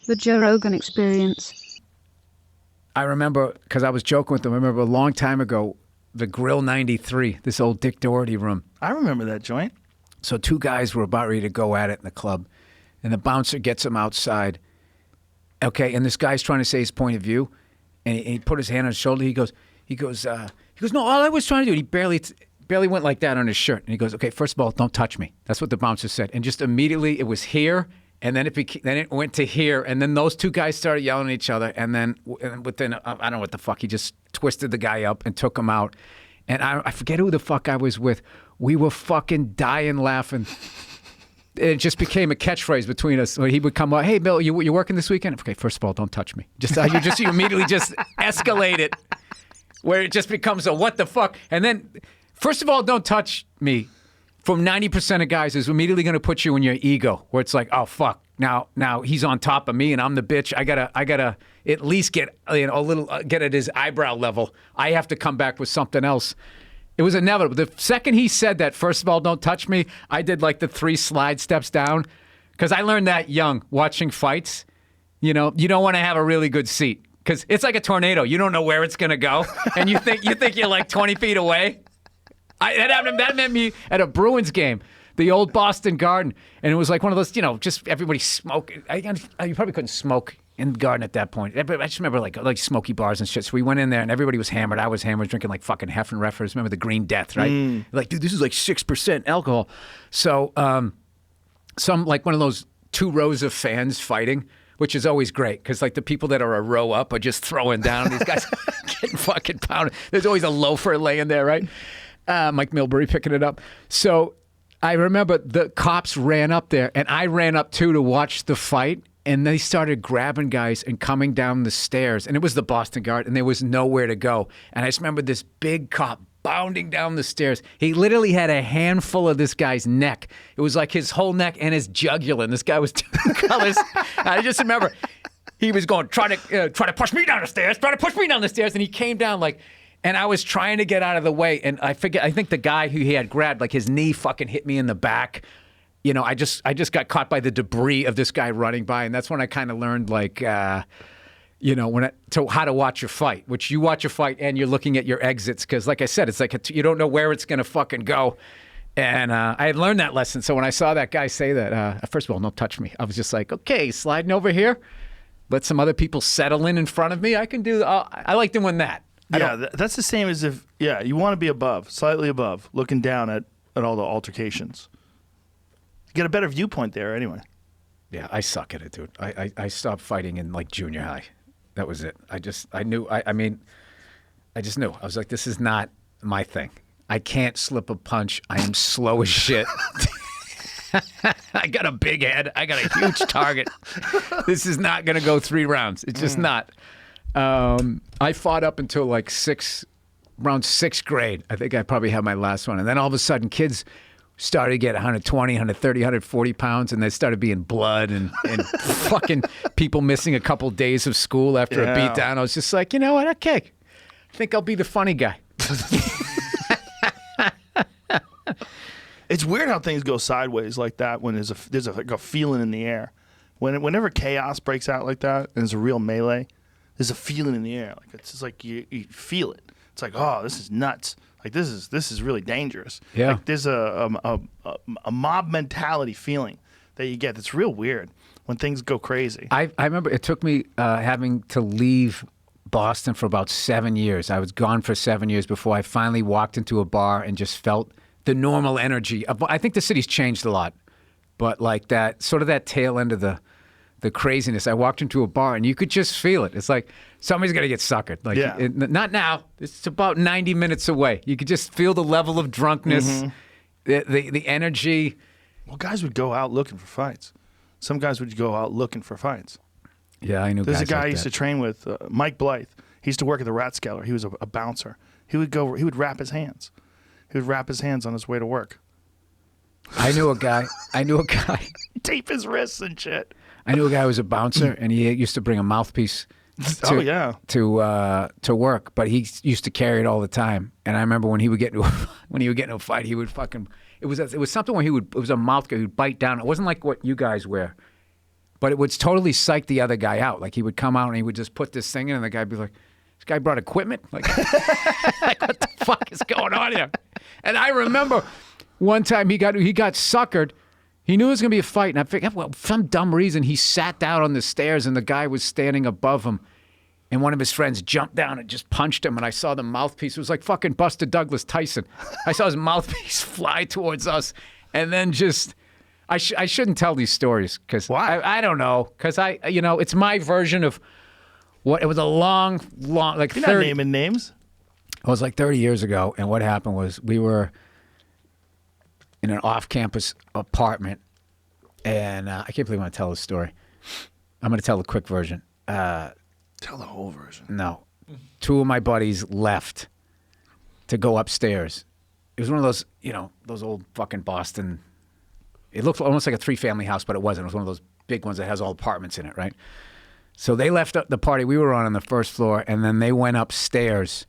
The Joe Rogan Experience. I remember, because I was joking with them, I remember a long time ago, the Grill 93, this old Dick Doherty room. I remember that joint. So two guys were about ready to go at it in the club, and the bouncer gets them outside. Okay, and this guy's trying to say his point of view, and he put his hand on his shoulder. He goes, no, all I was trying to do, he barely went like that on his shirt. And he goes, okay, first of all, don't touch me. That's what the bouncer said. And just immediately it was here, and then it went to here, and then those two guys started yelling at each other, and then within, I don't know what the fuck, he just twisted the guy up and took him out. And I forget who the fuck I was with. We were fucking dying laughing. It just became a catchphrase between us. He would come up, hey, Bill, you working this weekend? Okay, first of all, don't touch me. You immediately just escalate it, where it just becomes a what the fuck. And then, first of all, don't touch me. From 90% of guys is immediately going to put you in your ego, where it's like, oh fuck, now he's on top of me and I'm the bitch. I gotta at least get a little get at his eyebrow level. I have to come back with something else. It was inevitable. The second he said that, first of all, don't touch me, I did like the 3 slide steps down, because I learned that young watching fights. You know, you don't want to have a really good seat, because it's like a tornado. You don't know where it's going to go, and you think you're like 20 feet away. That meant me at a Bruins game, the old Boston Garden, and it was like one of those, just everybody smoking. You probably couldn't smoke in the Garden at that point. I just remember like smoky bars and shit. So we went in there and everybody was hammered. I was hammered, drinking like fucking Heffenreffers. Remember the Green Death, right? Like, dude, this is like 6% alcohol. So some like one of those 2 rows of fans fighting, which is always great, because like the people that are a row up are just throwing down. These guys getting fucking pounded. There's always a loafer laying there, right? Mike Milbury picking it up. So I remember the cops ran up there, and I ran up too to watch the fight, and they started grabbing guys and coming down the stairs, and it was the Boston Garden, and there was nowhere to go. And I just remember this big cop bounding down the stairs. He literally had a handful of this guy's neck. It was like his whole neck and his jugular, and this guy was two colors. I just remember he was going, try to push me down the stairs, and he came down like... And I was trying to get out of the way, and I think the guy who he had grabbed, like his knee fucking hit me in the back. I just got caught by the debris of this guy running by, and that's when I kind of learned like, how to watch your fight. Which you watch your fight and you're looking at your exits, because like I said, it's like you don't know where it's gonna fucking go. And I had learned that lesson. So when I saw that guy say that, first of all, don't touch me. I was just like, okay, sliding over here, let some other people settle in front of me. I can do. I like doing that. Yeah, that's the same as if, you want to be above, slightly above, looking down at all the altercations. You get a better viewpoint there anyway. Yeah, I suck at it, dude. I stopped fighting in like junior high. That was it. I just knew. I was like, this is not my thing. I can't slip a punch. I am slow as shit. I got a big head. I got a huge target. This is not going to go 3 rounds. It's just not. I fought up until like around 6th grade. I think I probably had my last one. And then all of a sudden kids started to get 120, 130, 140 pounds, and there started being blood and fucking people missing a couple days of school after a beatdown. I was just like, you know what? Okay. I think I'll be the funny guy. It's weird how things go sideways like that when there's like a feeling in the air. Whenever chaos breaks out like that and there's a real melee, there's a feeling in the air. Like it's just like you feel it. It's like, oh, this is nuts. Like this is really dangerous. Yeah. Like there's a mob mentality feeling that you get. That's real weird when things go crazy. I remember it took me having to leave Boston for about 7 years. I was gone for 7 years before I finally walked into a bar and just felt the normal energy. I think the city's changed a lot, but like that sort of that tail end of the craziness. I walked into a bar and you could just feel it. It's like somebody's going to get suckered. Like, not now. It's about 90 minutes away. You could just feel the level of drunkenness, the energy. Well, guys would go out looking for fights. Some guys would go out looking for fights. Yeah, I knew There's guys a guy like I used to train with, Mike Blythe. He used to work at the Rathskeller. He was a bouncer. He would wrap his hands. He would wrap his hands on his way to work. I knew a guy. Tape his wrists and shit. I knew a guy who was a bouncer, and he used to bring a mouthpiece to work, but he used to carry it all the time. And I remember when he would get into a fight, he would fucking. It was something where it was a mouth guard who'd bite down. It wasn't like what you guys wear. but it would totally psych the other guy out. Like he would come out and he would just put this thing in, and the guy'd be like, "This guy brought equipment? Like, like what the fuck is going on here?" And I remember one time he got suckered. He knew it was gonna be a fight, and I figured, well, for some dumb reason, he sat down on the stairs, and the guy was standing above him. And one of his friends jumped down and just punched him, and I saw the mouthpiece. It was like fucking Buster Douglas Tyson. I saw his mouthpiece fly towards us, and then just, I shouldn't tell these stories because I don't know, because it's my version of what it was. A long like you're not naming names. It was like 30 years ago, and what happened was we were in an off-campus apartment, and I can't believe I'm going to tell this story. I'm going to tell the quick version. Tell the whole version. No. Two of my buddies left to go upstairs. It was one of those, those old fucking Boston. It looked almost like a 3-family house, but it wasn't. It was one of those big ones that has all apartments in it, right? So they left the party we were on the first floor, and then they went upstairs.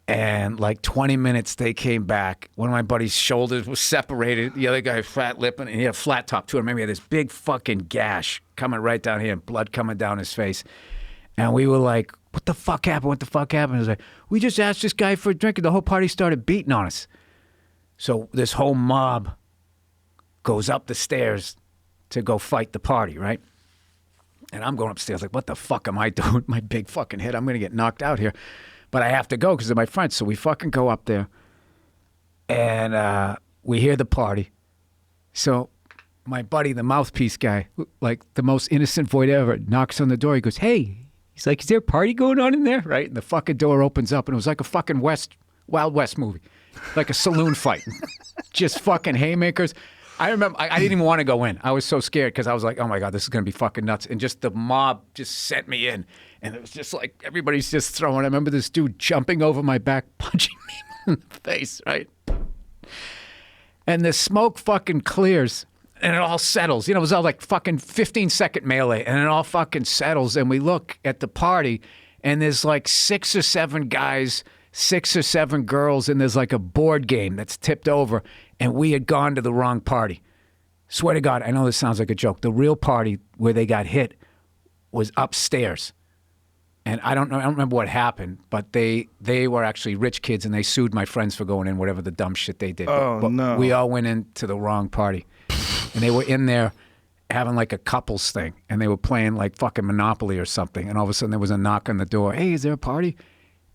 And like 20 minutes, they came back. One of my buddy's shoulders was separated. The other guy was flat lipping, and he had a flat top too. I remember he had this big fucking gash coming right down here, and blood coming down his face. And we were like, "What the fuck happened? What the fuck happened?" It was like, "We just asked this guy for a drink, and the whole party started beating on us." So this whole mob goes up the stairs to go fight the party, right? And I'm going upstairs like, what the fuck am I doing with my big fucking head? I'm going to get knocked out here. But I have to go because of my friends. So we fucking go up there, and we hear the party. So my buddy, the mouthpiece guy, like the most innocent void ever, knocks on the door. He goes, "Hey." He's like, "Is there a party going on in there?" Right? And the fucking door opens up, and it was like a fucking Wild West movie. Like a saloon fight. Just fucking haymakers. I remember, I didn't even want to go in. I was so scared because I was like, oh my God, this is going to be fucking nuts. And just the mob just sent me in. And it was just like, everybody's just throwing. I remember this dude jumping over my back, punching me in the face, right? And the smoke fucking clears. And it all settles. It was all like fucking 15-second melee. And it all fucking settles. And we look at the party, and there's like 6 or 7 guys, 6 or 7 girls, and there's like a board game that's tipped over. And we had gone to the wrong party. Swear to God, I know this sounds like a joke. The real party where they got hit was upstairs. And I don't remember what happened, but they were actually rich kids, and they sued my friends for going in, whatever the dumb shit they did. But no. We all went into the wrong party. And they were in there having like a couples thing, and they were playing like fucking Monopoly or something. And all of a sudden there was a knock on the door. "Hey, is there a party?"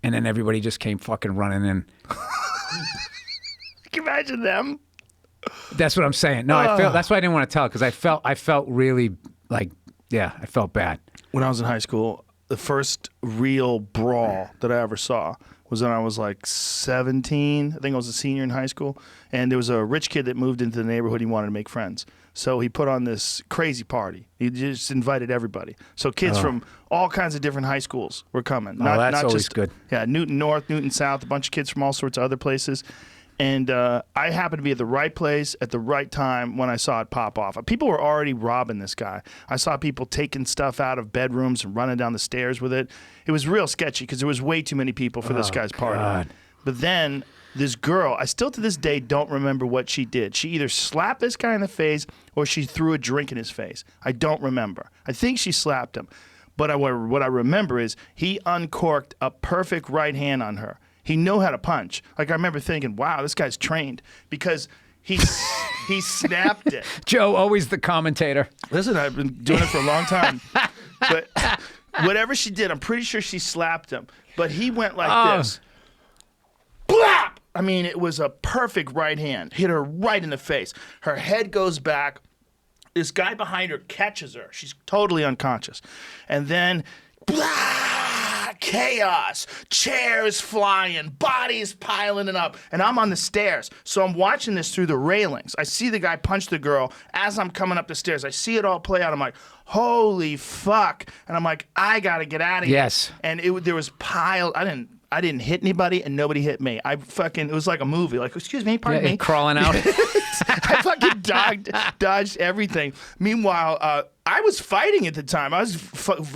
And then everybody just came fucking running in. Can you imagine them? That's what I'm saying. No, I felt that's why I didn't want to tell, because I felt really like, yeah, I felt bad. When I was in high school, the first real brawl that I ever saw was when I was like 17. I think I was a senior in high school. And there was a rich kid that moved into the neighborhood. He wanted to make friends. So he put on this crazy party. He just invited everybody. So kids from all kinds of different high schools were coming. That's always good. Yeah, Newton North, Newton South, a bunch of kids from all sorts of other places. And I happened to be at the right place at the right time when I saw it pop off. People were already robbing this guy. I saw people taking stuff out of bedrooms and running down the stairs with it. It was real sketchy because there was way too many people for this guy's party. God. But then this girl, I still to this day don't remember what she did. She either slapped this guy in the face or she threw a drink in his face. I don't remember. I think she slapped him. But what I remember is he uncorked a perfect right hand on her. He knew how to punch. Like I remember thinking, wow, this guy's trained, because he snapped it. Joe, always the commentator. Listen, I've been doing it for a long time. But whatever she did, I'm pretty sure she slapped him. But he went like this. Blap! I mean, it was a perfect right hand. Hit her right in the face. Her head goes back. This guy behind her catches her. She's totally unconscious. And then, blah! Chaos, chairs flying, bodies piling it up, and I'm on the stairs. So I'm watching this through the railings. I see the guy punch the girl as I'm coming up the stairs. I see it all play out. I'm like, holy fuck. And I'm like, I gotta get out of here. Yes. And there was piled. I didn't hit anybody, and nobody hit me. It was like a movie. Like, excuse me, pardon me. Crawling out. I fucking dodged everything. Meanwhile, I was fighting at the time. I was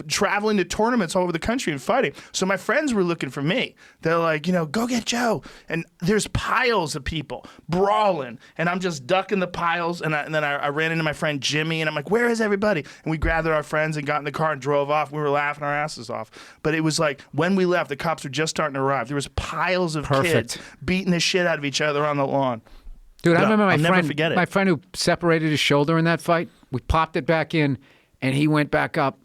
traveling to tournaments all over the country and fighting. So my friends were looking for me. They're like, go get Joe. And there's piles of people brawling. And I'm just ducking the piles. And then I ran into my friend Jimmy. And I'm like, where is everybody? And we gathered our friends and got in the car and drove off. We were laughing our asses off. But it was like when we left, the cops were just starting to arrive. There was piles of kids beating the shit out of each other on the lawn. Dude, I remember never forget it. My friend who separated his shoulder in that fight. We popped it back in, and he went back up,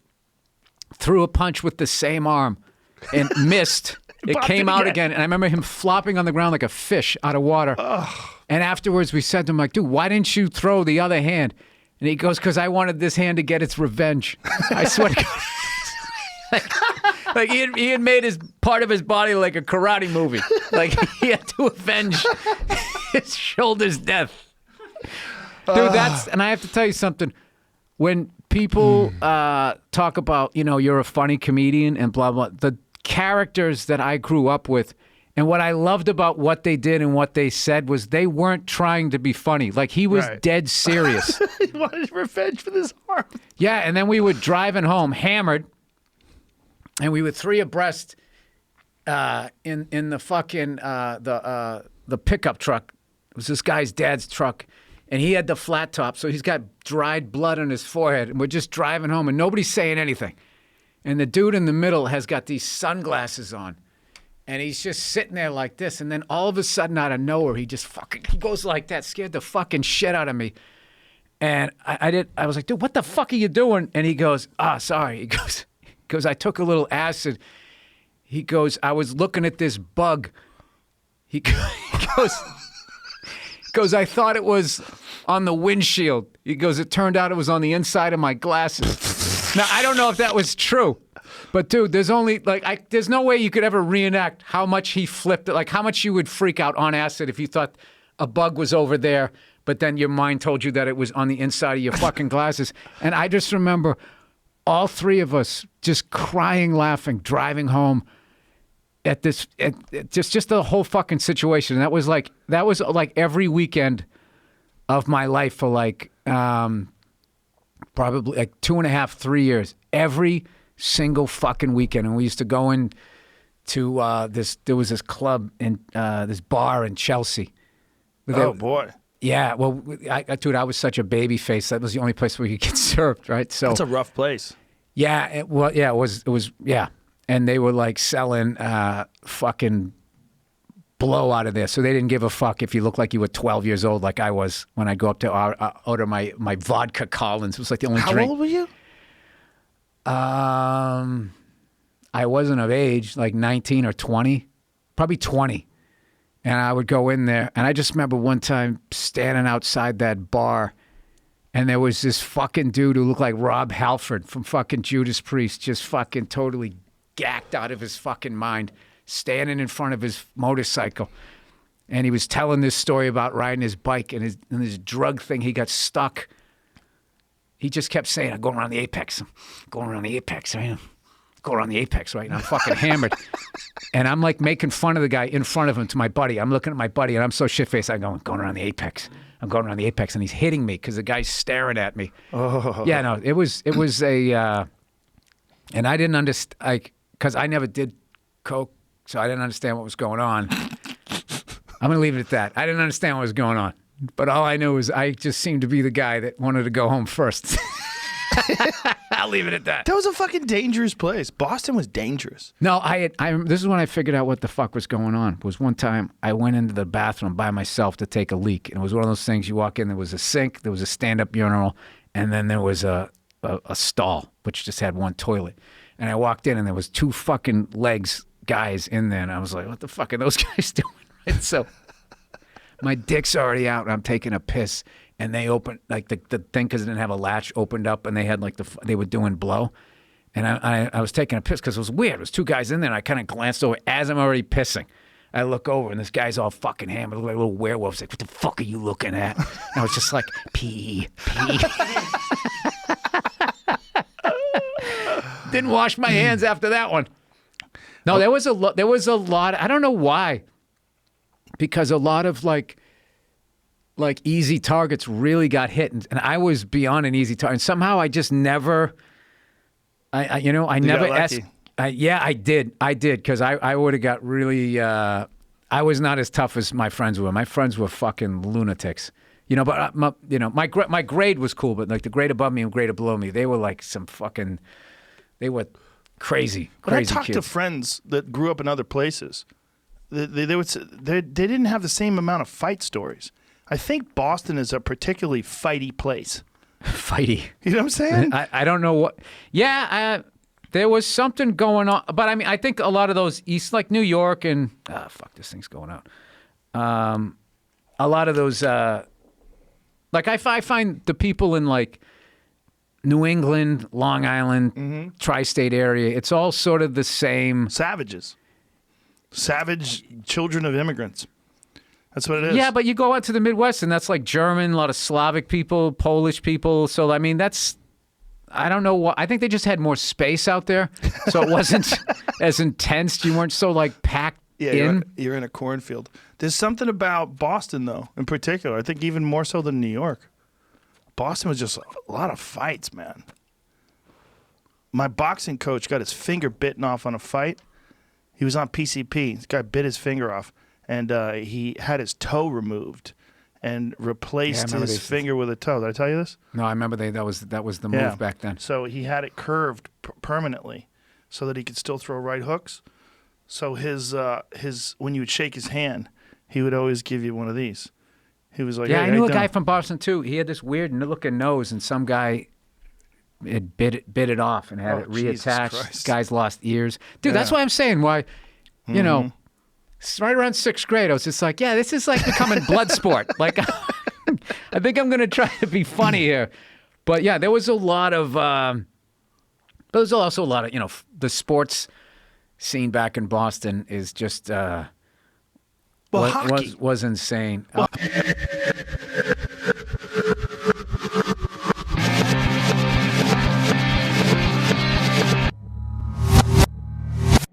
threw a punch with the same arm, and missed. It came out again, and I remember him flopping on the ground like a fish out of water. Ugh. And afterwards, we said to him, like, dude, why didn't you throw the other hand? And he goes, because I wanted this hand to get its revenge. I swear to God. Like he had made his part of his body like a karate movie. Like he had to avenge his shoulder's death. Dude, and I have to tell you something. When people talk about, you're a funny comedian and blah, blah, the characters that I grew up with and what I loved about what they did and what they said was they weren't trying to be funny. Like he was dead serious. He wanted revenge for this harm. Yeah, and then we were driving home hammered and we were three abreast in the fucking the pickup truck. It was this guy's dad's truck. And he had the flat top, so he's got dried blood on his forehead. And we're just driving home, and nobody's saying anything. And the dude in the middle has got these sunglasses on. And he's just sitting there like this. And then all of a sudden, out of nowhere, he goes like that, scared the fucking shit out of me. And I was like, dude, what the fuck are you doing? And he goes, sorry. He goes, I took a little acid. He goes, I was looking at this bug. He goes, I thought it was on the windshield. He goes, it turned out it was on the inside of my glasses. Now, I don't know if that was true, but dude, there's no way you could ever reenact how much he flipped it, like how much you would freak out on acid if you thought a bug was over there, but then your mind told you that it was on the inside of your fucking glasses. And I just remember all three of us just crying, laughing, driving home. At just the whole fucking situation. And that was like every weekend of my life for probably like 2.5, 3 years. Every single fucking weekend. And we used to go in to there was this club in this bar in Chelsea. Oh boy. Yeah, well, dude, I was such a baby face. That was the only place where you could get served, right? So that's a rough place. Yeah, it was. And they were like selling fucking blow out of there. So they didn't give a fuck if you looked like you were 12 years old like I was when I go up to order my vodka Collins. It was like the only drink. How old were you? I wasn't of age, like 19 or 20. Probably 20. And I would go in there. And I just remember one time standing outside that bar and there was this fucking dude who looked like Rob Halford from fucking Judas Priest, just fucking totally gacked out of his fucking mind, standing in front of his motorcycle. And he was telling this story about riding his bike and his drug thing. He got stuck. He just kept saying, I'm going around the apex. I'm going around the apex. I'm going around the apex, right? And I'm fucking hammered. And I'm like making fun of the guy in front of him to my buddy. I'm looking at my buddy and I'm so shit-faced. I'm going around the apex. I'm going around the apex. And he's hitting me because the guy's staring at me. Oh. Yeah, no, it was a, and I didn't understand, because I never did coke, so I didn't understand what was going on. I'm going to leave it at that. I didn't understand what was going on. But all I knew is I just seemed to be the guy that wanted to go home first. I'll leave it at that. That was a fucking dangerous place. Boston was dangerous. No, this is when I figured out what the fuck was going on. Was one time I went into the bathroom by myself to take a leak. And it was one of those things you walk in, there was a sink, there was a stand-up urinal, and then there was a stall, which just had one toilet. And I walked in and there was two fucking guys in there. And I was like, what the fuck are those guys doing? Right? So my dick's already out and I'm taking a piss. And they opened, like the thing, because it didn't have a latch, opened up and they had they were doing blow. And I was taking a piss because it was weird. It was two guys in there and I kind of glanced over as I'm already pissing. I look over and this guy's all fucking hammered, like a little werewolf. He's like, what the fuck are you looking at? And I was just like, pee. Didn't wash my hands after that one. No, there was a lot. I don't know why. Because a lot of like easy targets really got hit, and I was beyond an easy target. And somehow I just never, I never asked. Yeah, I did, because I would have got really. I was not as tough as my friends were. My friends were fucking lunatics, But my grade was cool, but like the grade above me and grade below me, they were like some fucking. They were crazy. But I crazy talked kids. to friends that grew up in other places. They would say they didn't have the same amount of fight stories. I think Boston is a particularly fighty place. Fighty. You know what I'm saying? I don't know what. Yeah, there was something going on, but I mean, I think a lot of those east, like New York and fuck, this thing's going out. A lot of those, like I find the people in like New England, Long Island, tri-state area, it's all sort of the same. Savages. Savage children of immigrants. That's what it is. Yeah, but you go out to the Midwest, and that's like German, a lot of Slavic people, Polish people. So, I mean, that's, I don't know what, I think they just had more space out there. So it wasn't as intense. You weren't so like packed in. You're in a cornfield. There's something about Boston, though, in particular. I think even more so than New York. Boston was just a lot of fights, man. My boxing coach got his finger bitten off on a fight. He was on PCP. This guy bit his finger off, and he had his toe removed and replaced his finger with a toe. Did I tell you this? No, I remember that was the move back then. So he had it curved permanently so that he could still throw right hooks. So his when you would shake his hand, he would always give you one of these. He was like, yeah, hey, I knew a guy from Boston too. He had this weird looking nose, and some guy had bit it off and had it reattached. This guy's lost ears. Dude, that's why I'm saying why, right around 6th grade, I was just like, yeah, this is like becoming blood sport. Like, I think I'm going to try to be funny here. But yeah, there was a lot of, there was also a lot of, the sports scene back in Boston is just, hockey was insane.